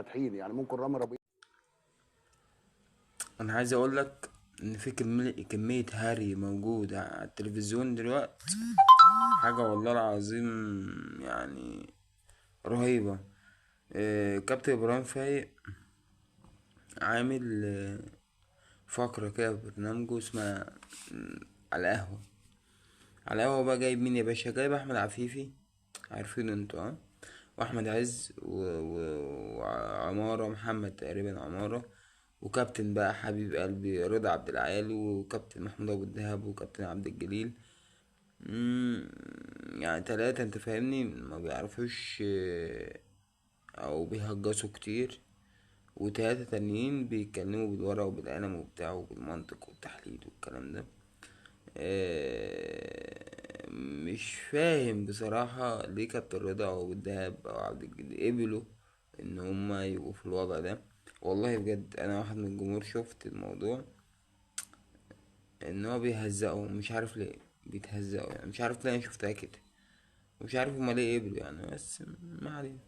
فاتحين، يعني ممكن رامي ربيع. انا عايز اقول لك ان في كمية هري موجودة على التلفزيون دلوقتي، حاجة والله العظيم يعني رهيبة. كابتن ابراهيم فايق عامل فقرة كده في برنامجه اسمها على قهوة. على قهوة بقى جايب مين يا باشا؟ جايب احمد عفيفي، عارفين انتوا اه، واحمد عز وعمارة محمد تقريبا عمارة، وكابتن بقى حبيب قلبي رضا عبد العال، وكابتن محمود ابو الدهب، وكابتن عبد الجليل. مم، يعني تلاتة انت فاهمني، ما بيعرفوش او بيهجسوا كتير، وتلاتة تانيين بيتكلموا بالورقة وبالقلم وبتاع وبالمنطق والتحليل والكلام ده. مش فاهم بصراحة ليه كابتن رضا او الدهب او عبد الجليل قبلوا ان هما يبقوا في الوضع ده. والله بجد انا واحد من الجمهور شفت الموضوع ان هو بيهزقوا، مش عارف ليه بيتهزقوا، يعني مش عارف ليه انا شفتها كده، ومش عارف هما ليه قبلوا يعني، بس ما علينا.